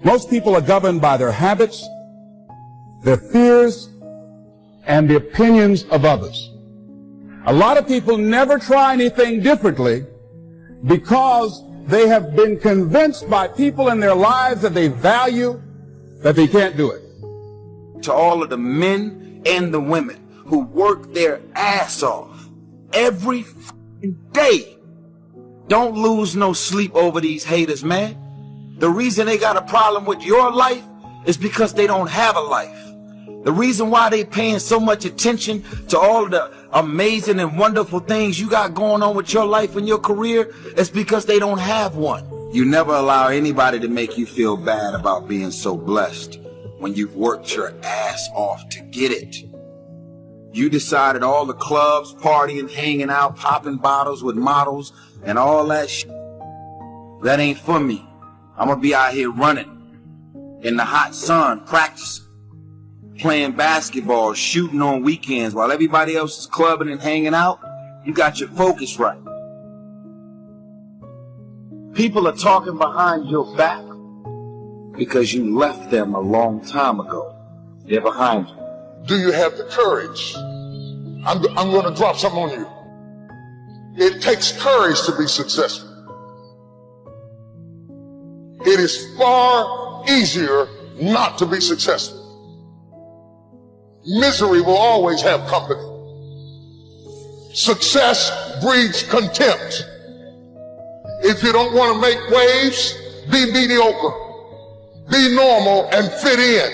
Most people are governed by their habits, their fears, and the opinions of others. A lot of people never try anything differently because they have been convinced by people in their lives that they value that they can't do it. To all of the men and the women who work their ass off every day, don't lose no sleep over these haters, man. The reason they got a problem with your life is because they don't have a life. The reason why they paying so much attention to all the amazing and wonderful things you got going on with your life and your career is because they don't have one. You never allow anybody to make you feel bad about being so blessed when you've worked your ass off to get it. You decided all the clubs, partying, hanging out, popping bottles with models and all that shit, that ain't for me. I'm gonna be out here running in the hot sun, practicing, playing basketball, shooting on weekends while everybody else is clubbing and hanging out. You got your focus right. People are talking behind your back because you left them a long time ago. They're behind you. Do you have the courage? I'm going to drop something on you. It takes courage to be successful. It is far easier not to be successful. Misery will always have company. Success breeds contempt. If you don't want to make waves, be mediocre. Be normal and fit in.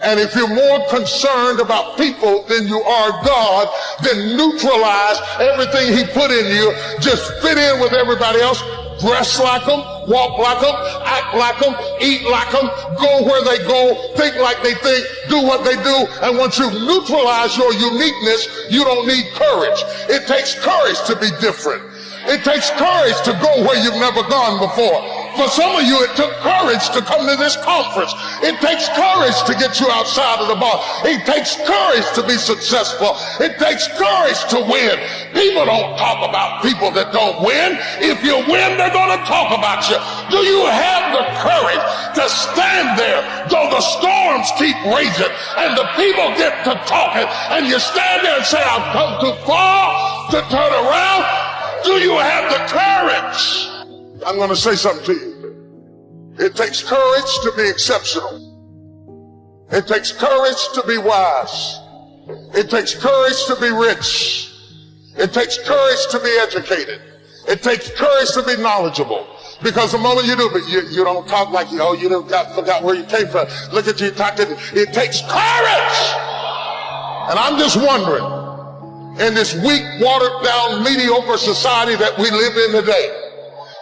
And if you're more concerned about people than you are God, then neutralize everything He put in you. Just fit in with everybody else. Dress like them, walk like them, act like them, eat like them, go where they go, think like they think, do what they do. And once you neutralize your uniqueness, you don't need courage. It takes courage to be different. It takes courage to go where you've never gone before. For some of you, it took courage to come to this conference. It takes courage to get you outside of the bar. It takes courage to be successful. It takes courage to win. People don't talk about people that don't win. If you win, they're going to talk about you. Do you have the courage to stand there though the storms keep raging and the people get to talking and you stand there and say, I've come too far to turn around? Do you have the courage? I'm going to say something to you. It takes courage to be exceptional. It takes courage to be wise. It takes courage to be rich. It takes courage to be educated. It takes courage to be knowledgeable. Because the moment you do, but you don't talk like you forgot where you came from. Look at you talking. It takes courage. And I'm just wondering, in this weak, watered down, mediocre society that we live in today,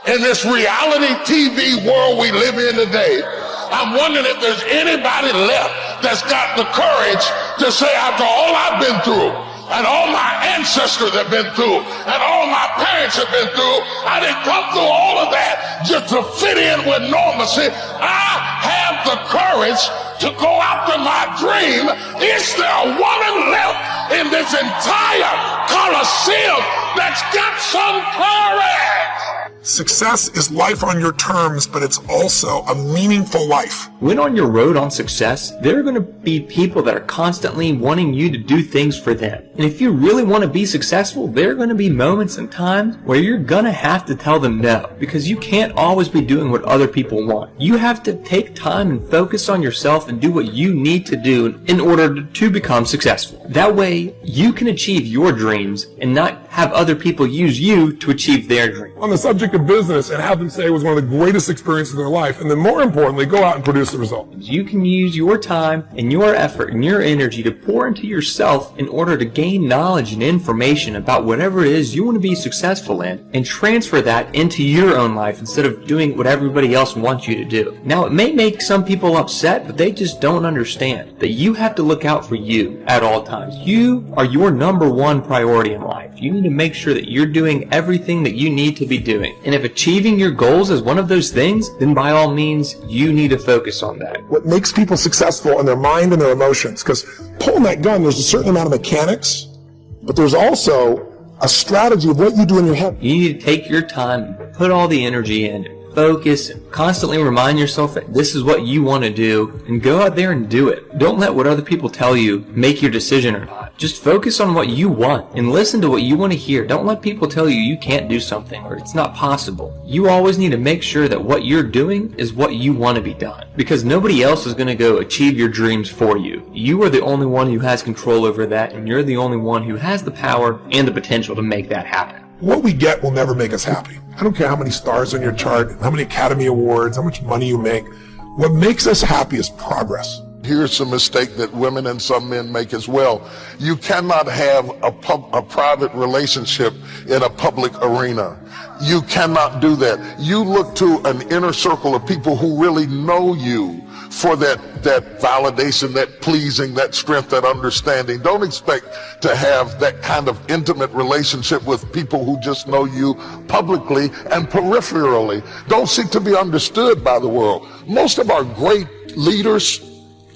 in this reality TV world we live in today, I'm wondering if there's anybody left that's got the courage to say, after all I've been through, and all my ancestors have been through, and all my parents have been through, I didn't come through all of that just to fit in with normalcy. I have the courage to go after my dream. Is there a woman left in this entire Coliseum that's got some courage? Success is life on your terms, but it's also a meaningful life. When on your road on success, there are going to be people that are constantly wanting you to do things for them. And if you really want to be successful, there are going to be moments and times where you're going to have to tell them no, because you can't always be doing what other people want. You have to take time and focus on yourself and do what you need to do in order to become successful. That way, you can achieve your dreams and not have other people use you to achieve their dreams. On the subject of business, and have them say it was one of the greatest experiences of their life, and then more importantly, go out and produce the result. You can use your time and your effort and your energy to pour into yourself in order to gain knowledge and information about whatever it is you want to be successful in, and transfer that into your own life instead of doing what everybody else wants you to do. Now, it may make some people upset, but they just don't understand that you have to look out for you at all times. You are your number one priority in life. You need to make sure that you're doing everything that you need to be doing. And if achieving your goals is one of those things, then by all means, you need to focus on that. What makes people successful in their mind and their emotions, because pulling that gun, there's a certain amount of mechanics, but there's also a strategy of what you do in your head. You need to take your time and put all the energy in, focus, and constantly remind yourself that this is what you want to do, and go out there and do it. Don't let what other people tell you make your decision or not. Just focus on what you want and listen to what you want to hear. Don't let people tell you you can't do something or it's not possible. You always need to make sure that what you're doing is what you want to be done, because nobody else is going to go achieve your dreams for you. You are the only one who has control over that, and you're the only one who has the power and the potential to make that happen. What we get will never make us happy. I don't care how many stars on your chart, how many Academy Awards, how much money you make. What makes us happy is progress. Here's a mistake that women and some men make as well. You cannot have a private relationship in a public arena. You cannot do that. You look to an inner circle of people who really know you for that validation, that pleasing, that strength, that understanding. Don't expect to have that kind of intimate relationship with people who just know you publicly and peripherally. Don't seek to be understood by the world. Most of our great leaders,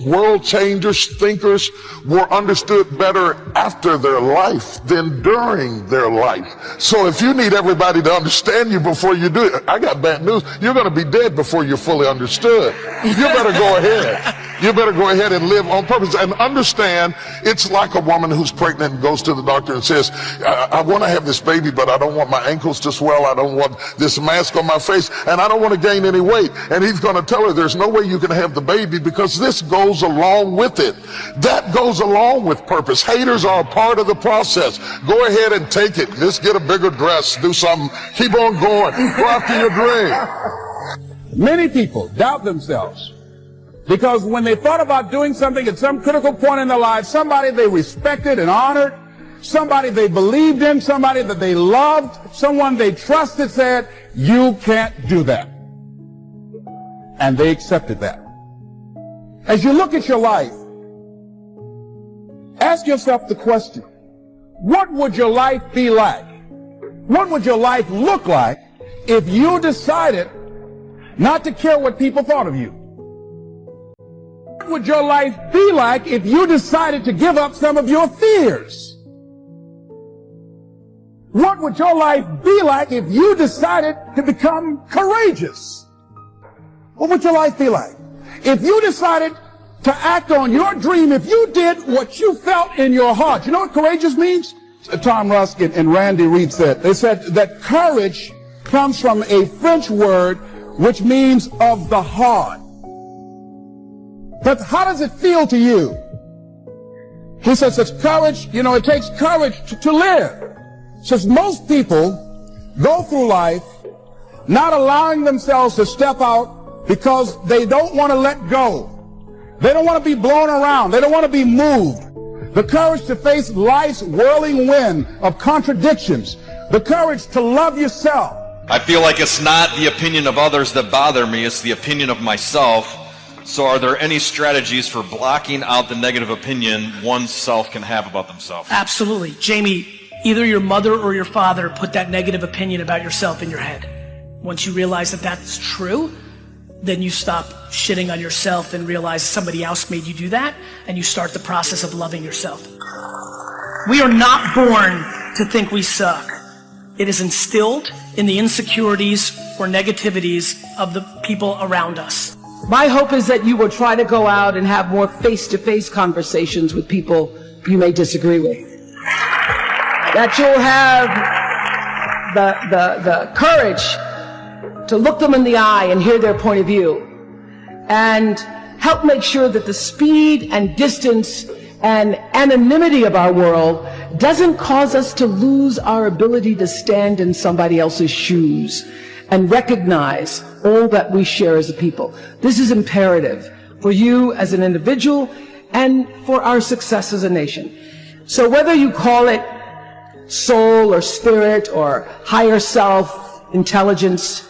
world changers, thinkers were understood better after their life than during their life. So if you need everybody to understand you before you do it, I got bad news. You're going to be dead before you're fully understood. You better go ahead. You better go ahead and live on purpose and understand. It's like a woman who's pregnant and goes to the doctor and says, I want to have this baby, but I don't want my ankles to swell. I don't want this mask on my face, and I don't want to gain any weight. And he's going to tell her there's no way you can have the baby because this goes along with it. That goes along with purpose. Haters are a part of the process. Go ahead and take it. Just get a bigger dress. Do something. Keep on going. Go after your dream. Many people doubt themselves because when they thought about doing something at some critical point in their lives, somebody they respected and honored, somebody they believed in, somebody that they loved, someone they trusted said, you can't do that. And they accepted that. As you look at your life, ask yourself the question, what would your life be like? What would your life look like if you decided not to care what people thought of you? What would your life be like if you decided to give up some of your fears? What would your life be like if you decided to become courageous? What would your life be like? If you decided to act on your dream, if you did what you felt in your heart. You know what courageous means? Tom Rusk and Randy Reed said. They said that courage comes from a French word which means of the heart. But how does it feel to you? He says it's courage, it takes courage to live. Says most people go through life not allowing themselves to step out because they don't want to let go. They don't want to be blown around. They don't want to be moved. The courage to face life's whirling wind of contradictions. The courage to love yourself. I feel like it's not the opinion of others that bother me, it's the opinion of myself. So are there any strategies for blocking out the negative opinion oneself can have about themselves? Absolutely. Jamie, either your mother or your father put that negative opinion about yourself in your head. Once you realize that that's true, then you stop shitting on yourself and realize somebody else made you do that, and you start the process of loving yourself. We are not born to think we suck. It is instilled in the insecurities or negativities of the people around us. My hope is that you will try to go out and have more face-to-face conversations with people you may disagree with. That you'll have the courage to look them in the eye and hear their point of view, and help make sure that the speed and distance and anonymity of our world doesn't cause us to lose our ability to stand in somebody else's shoes and recognize all that we share as a people. This is imperative for you as an individual and for our success as a nation. So whether you call it soul or spirit or higher self, intelligence,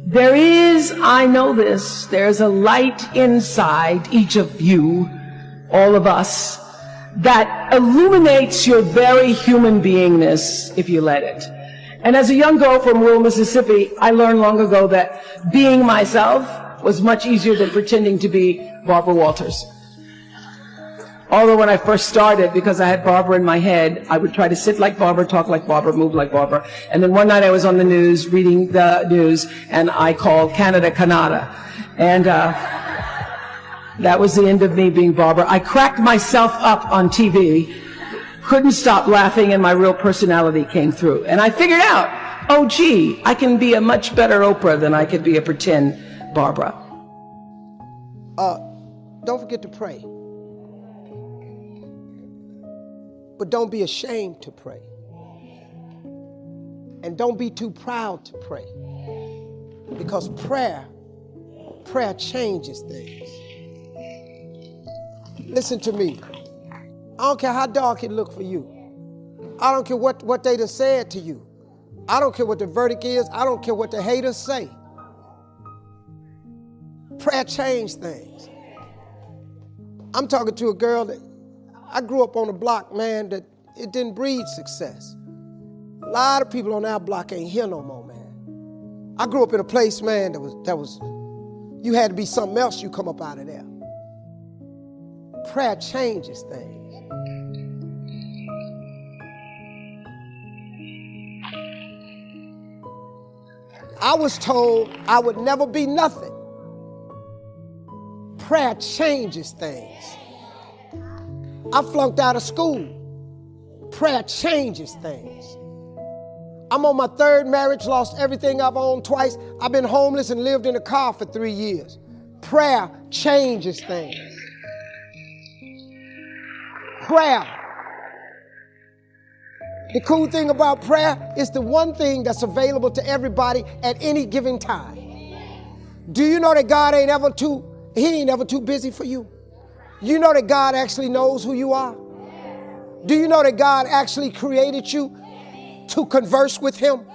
there is, I know this, there's a light inside each of you, all of us, that illuminates your very human beingness if you let it. And as a young girl from rural Mississippi, I learned long ago that being myself was much easier than pretending to be Barbara Walters. Although when I first started, because I had Barbara in my head, I would try to sit like Barbara, talk like Barbara, move like Barbara. And then one night I was on the news, reading the news, and I called Canada, Canada. And that was the end of me being Barbara. I cracked myself up on TV, couldn't stop laughing, and my real personality came through. And I figured out, oh gee, I can be a much better Oprah than I could be a pretend Barbara. Don't forget to pray. But don't be ashamed to pray. And don't be too proud to pray. Because prayer changes things. Listen to me. I don't care how dark it look for you. I don't care what they done said to you. I don't care what the verdict is. I don't care what the haters say. Prayer changed things. I'm talking to a girl that I grew up on a block, man, that it didn't breed success. A lot of people on our block ain't here no more, man. I grew up in a place, man, that was you had to be something else, you come up out of there. Prayer changes things. I was told I would never be nothing. Prayer changes things. I flunked out of school. Prayer changes things. I'm on my third marriage, lost everything I've owned twice. I've been homeless and lived in a car for 3 years. Prayer changes things. Prayer. The cool thing about prayer is the one thing that's available to everybody at any given time. Do you know that God ain't ever too busy for you? You know that God actually knows who you are? Do you know that God actually created you to converse with him?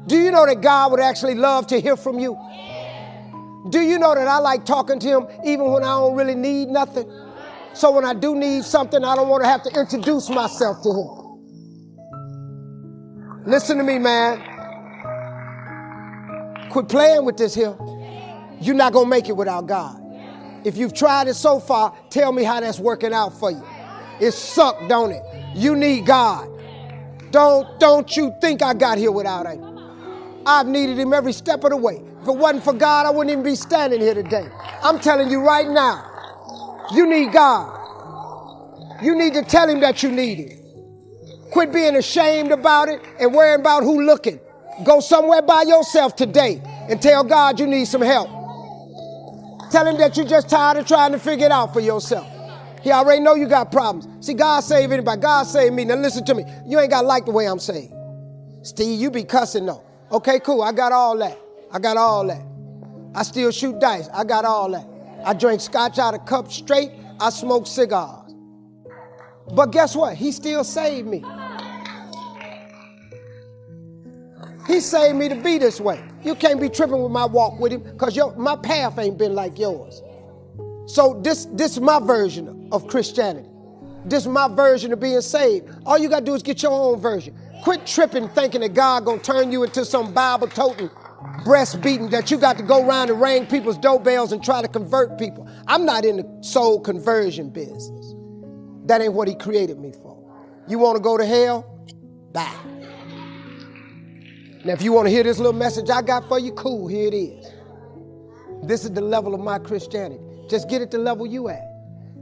Do you know that God would actually love to hear from you? Do you know that I like talking to him even when I don't really need nothing? So when I do need something, I don't want to have to introduce myself to him. Listen to me, man. Quit playing with this here. You're not going to make it without God. If you've tried it so far, tell me how that's working out for you. It sucked, don't it? You need God. Don't you think I got here without him. I've needed him every step of the way. If it wasn't for God, I wouldn't even be standing here today. I'm telling you right now, you need God. You need to tell him that you need him. Quit being ashamed about it and worrying about who looking. Go somewhere by yourself today and tell God you need some help. Tell him that you're just tired of trying to figure it out for yourself. He already know you got problems. See, God save anybody. God save me. Now listen to me. You ain't got to like the way I'm saved. Steve, you be cussing though. Okay, cool. I got all that. I got all that. I still shoot dice. I got all that. I drink scotch out of cups straight. I smoke cigars. But guess what? He still saved me. He saved me to be this way. You can't be tripping with my walk with him because my path ain't been like yours. So this is my version of Christianity. This is my version of being saved. All you got to do is get your own version. Quit tripping thinking that God going to turn you into some Bible-toting, breast-beating that you got to go around and ring people's doorbells and try to convert people. I'm not in the soul conversion business. That ain't what he created me for. You want to go to hell? Bye. Now, if you want to hear this little message I got for you, cool, here it is. This is the level of my Christianity. Just get at the level you at.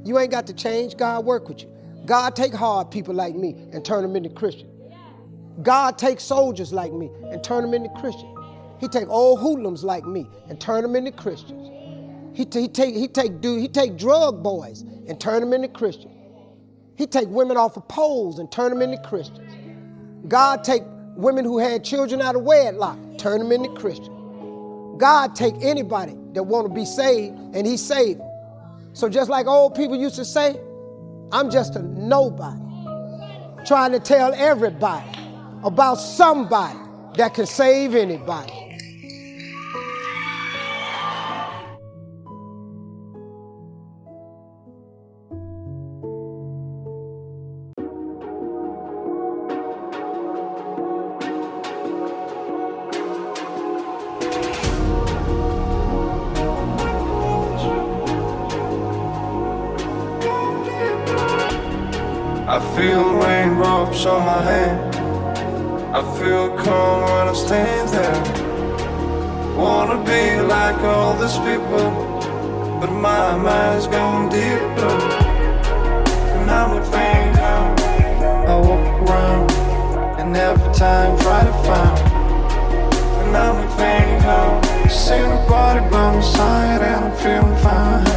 You ain't got to change. God work with you. God take hard people like me and turn them into Christians. God take soldiers like me and turn them into Christians. He take old hoodlums like me and turn them into Christians. He take drug boys and turn them into Christians. He take women off of poles and turn them into Christians. God take women who had children out of wedlock, turn them into Christians. God take anybody that want to be saved, and he saved them. So just like old people used to say, I'm just a nobody trying to tell everybody about somebody that can save anybody. I feel raindrops on my hand. I feel calm when I stand there. Wanna be like all these people, but my mind's gone deeper. And I'm a finger, I walk around, and every time try to find. And I'm a finger, see nobody by my side, and I'm feeling fine.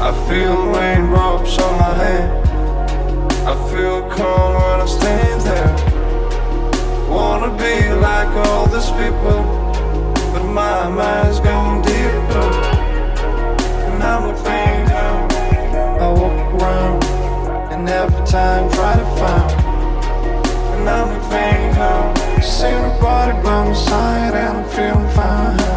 I feel raindrops on my hand. I feel calm when I stand there. Wanna be like all these people, but my mind's gone deeper. And I'm a finger, I walk around, and every time try to find. And I'm a finger, see nobody by my side, and I'm feeling fine.